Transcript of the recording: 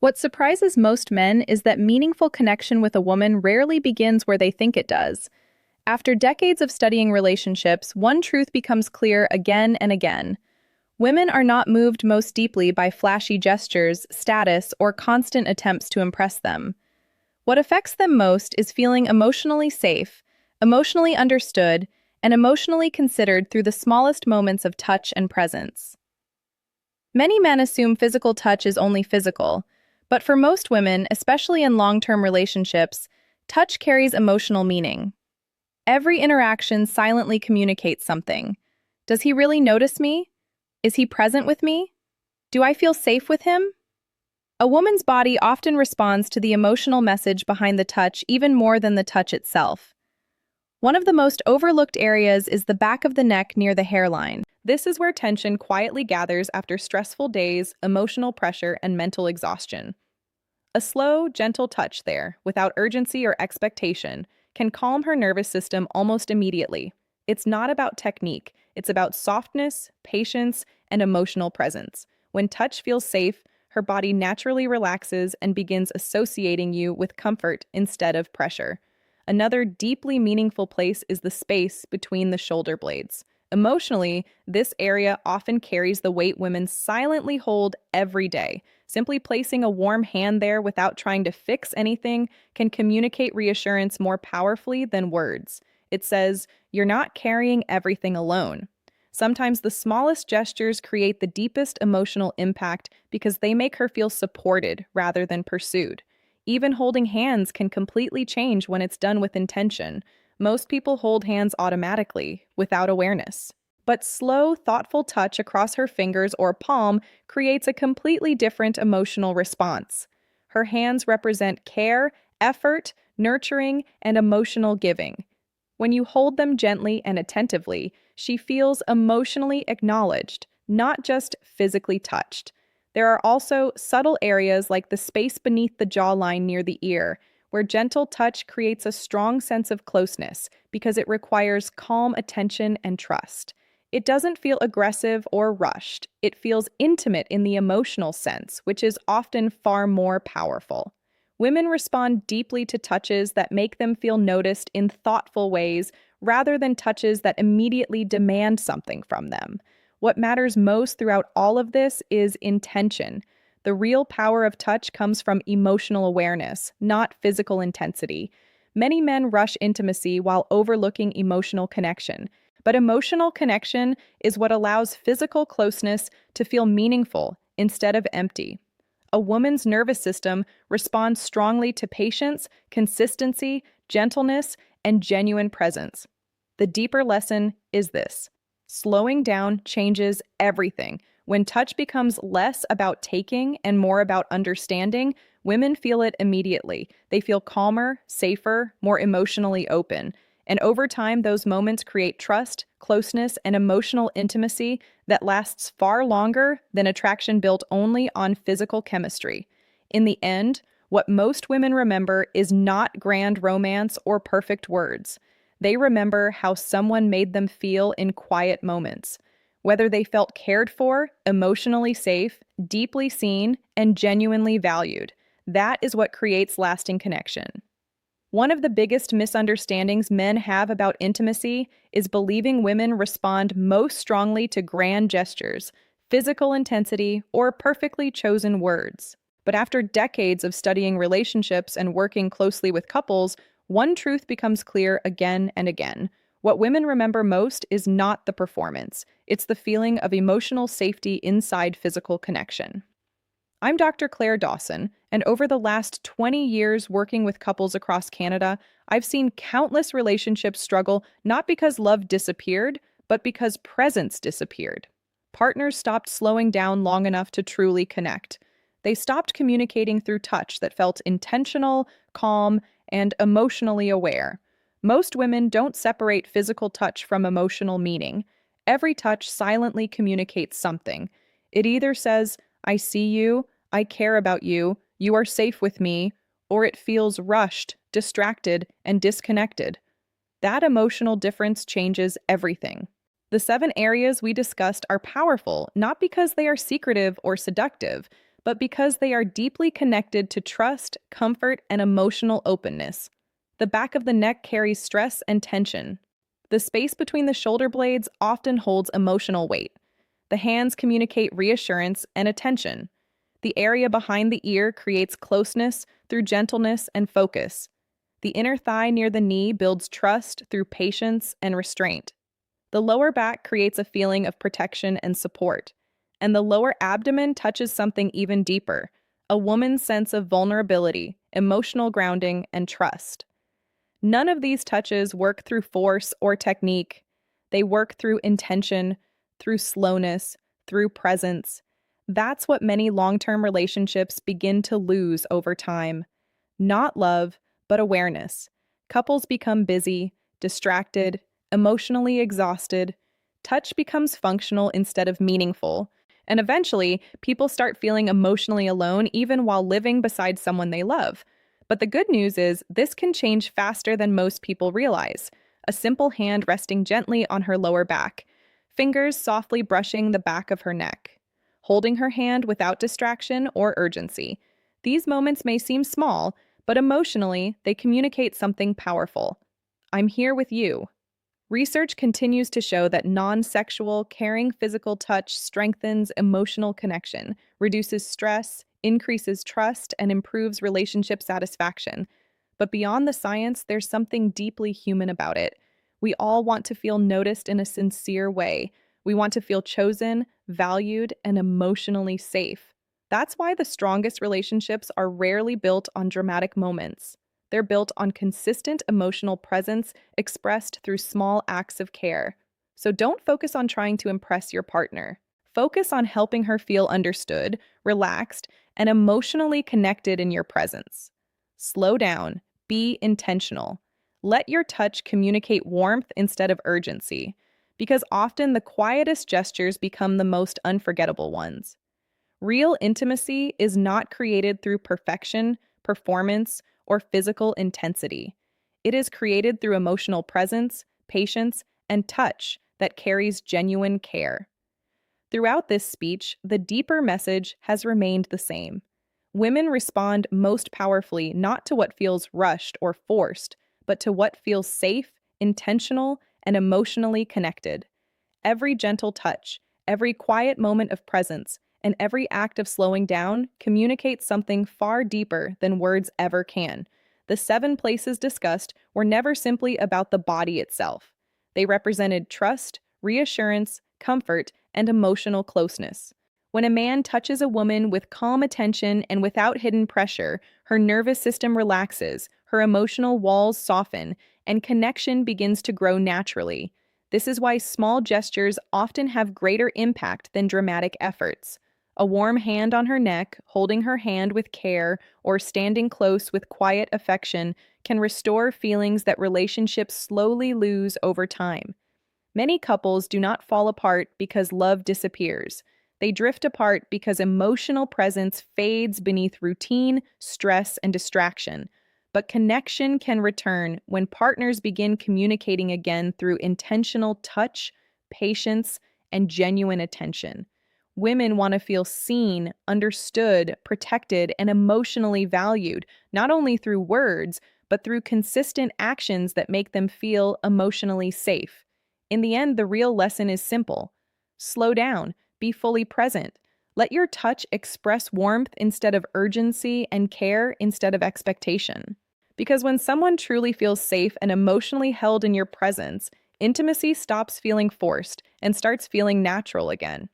What surprises most men is that meaningful connection with a woman rarely begins where they think it does. After decades of studying relationships, one truth becomes clear again and again. Women are not moved most deeply by flashy gestures, status, or constant attempts to impress them. What affects them most is feeling emotionally safe, emotionally understood, and emotionally considered through the smallest moments of touch and presence. Many men assume physical touch is only physical, but for most women, especially in long-term relationships, touch carries emotional meaning. Every interaction silently communicates something. Does he really notice me? Is he present with me? Do I feel safe with him? A woman's body often responds to the emotional message behind the touch even more than the touch itself. One of the most overlooked areas is the back of the neck near the hairline. This is where tension quietly gathers after stressful days, emotional pressure, and mental exhaustion. A slow, gentle touch there, without urgency or expectation, can calm her nervous system almost immediately. It's not about technique, it's about softness, patience, and emotional presence. When touch feels safe, her body naturally relaxes and begins associating you with comfort instead of pressure. Another deeply meaningful place is the space between the shoulder blades. Emotionally, this area often carries the weight women silently hold every day. Simply placing a warm hand there without trying to fix anything can communicate reassurance more powerfully than words. It says, "You're not carrying everything alone." Sometimes the smallest gestures create the deepest emotional impact because they make her feel supported rather than pursued. Even holding hands can completely change when it's done with intention. Most people hold hands automatically, without awareness. But slow, thoughtful touch across her fingers or palm creates a completely different emotional response. Her hands represent care, effort, nurturing, and emotional giving. When you hold them gently and attentively, she feels emotionally acknowledged, not just physically touched. There are also subtle areas like the space beneath the jawline near the ear, where gentle touch creates a strong sense of closeness because it requires calm attention and trust. It doesn't feel aggressive or rushed. It feels intimate in the emotional sense, which is often far more powerful. Women respond deeply to touches that make them feel noticed in thoughtful ways rather than touches that immediately demand something from them. What matters most throughout all of this is intention. The real power of touch comes from emotional awareness, not physical intensity. Many men rush intimacy while overlooking emotional connection, but emotional connection is what allows physical closeness to feel meaningful instead of empty. A woman's nervous system responds strongly to patience, consistency, gentleness, and genuine presence. The deeper lesson is this: slowing down changes everything. When touch becomes less about taking and more about understanding, women feel it immediately. They feel calmer, safer, more emotionally open. And over time, those moments create trust, closeness, and emotional intimacy that lasts far longer than attraction built only on physical chemistry. In the end, what most women remember is not grand romance or perfect words. They remember how someone made them feel in quiet moments, whether they felt cared for, emotionally safe, deeply seen, and genuinely valued. That is what creates lasting connection. One of the biggest misunderstandings men have about intimacy is believing women respond most strongly to grand gestures, physical intensity, or perfectly chosen words. But after decades of studying relationships and working closely with couples, one truth becomes clear again and again. What women remember most is not the performance, it's the feeling of emotional safety inside physical connection. I'm Dr. Claire Dawson, and over the last 20 years working with couples across Canada, I've seen countless relationships struggle not because love disappeared, but because presence disappeared. Partners stopped slowing down long enough to truly connect. They stopped communicating through touch that felt intentional, calm, and emotionally aware. Most women don't separate physical touch from emotional meaning. Every touch silently communicates something. It either says, "I see you, I care about you, you are safe with me," or it feels rushed, distracted, and disconnected. That emotional difference changes everything. The 7 areas we discussed are powerful, not because they are secretive or seductive, but because they are deeply connected to trust, comfort, and emotional openness. The back of the neck carries stress and tension. The space between the shoulder blades often holds emotional weight. The hands communicate reassurance and attention. The area behind the ear creates closeness through gentleness and focus. The inner thigh near the knee builds trust through patience and restraint. The lower back creates a feeling of protection and support. And the lower abdomen touches something even deeper, a woman's sense of vulnerability, emotional grounding, and trust. None of these touches work through force or technique. They work through intention, through slowness, through presence. That's what many long-term relationships begin to lose over time. Not love, but awareness. Couples become busy, distracted, emotionally exhausted. Touch becomes functional instead of meaningful. And eventually, people start feeling emotionally alone even while living beside someone they love. But the good news is, this can change faster than most people realize. A simple hand resting gently on her lower back, fingers softly brushing the back of her neck, holding her hand without distraction or urgency. These moments may seem small, but emotionally, they communicate something powerful. I'm here with you. Research continues to show that non-sexual, caring physical touch strengthens emotional connection, reduces stress, increases trust, and improves relationship satisfaction. But beyond the science, there's something deeply human about it. We all want to feel noticed in a sincere way. We want to feel chosen, valued, and emotionally safe. That's why the strongest relationships are rarely built on dramatic moments. They're built on consistent emotional presence expressed through small acts of care. So don't focus on trying to impress your partner. Focus on helping her feel understood, relaxed, and emotionally connected in your presence. Slow down. Be intentional. Let your touch communicate warmth instead of urgency, because often the quietest gestures become the most unforgettable ones. Real intimacy is not created through perfection, performance, or physical intensity. It is created through emotional presence, patience, and touch that carries genuine care. Throughout this speech, the deeper message has remained the same. Women respond most powerfully not to what feels rushed or forced, but to what feels safe, intentional, and emotionally connected. Every gentle touch, every quiet moment of presence, and every act of slowing down communicates something far deeper than words ever can. The 7 places discussed were never simply about the body itself. They represented trust, reassurance, comfort, and emotional closeness. When a man touches a woman with calm attention and without hidden pressure, her nervous system relaxes, her emotional walls soften, and connection begins to grow naturally. This is why small gestures often have greater impact than dramatic efforts. A warm hand on her neck, holding her hand with care, or standing close with quiet affection can restore feelings that relationships slowly lose over time. Many couples do not fall apart because love disappears. They drift apart because emotional presence fades beneath routine, stress, and distraction. But connection can return when partners begin communicating again through intentional touch, patience, and genuine attention. Women want to feel seen, understood, protected, and emotionally valued, not only through words, but through consistent actions that make them feel emotionally safe. In the end, the real lesson is simple. Slow down, be fully present. Let your touch express warmth instead of urgency and care instead of expectation. Because when someone truly feels safe and emotionally held in your presence, intimacy stops feeling forced and starts feeling natural again.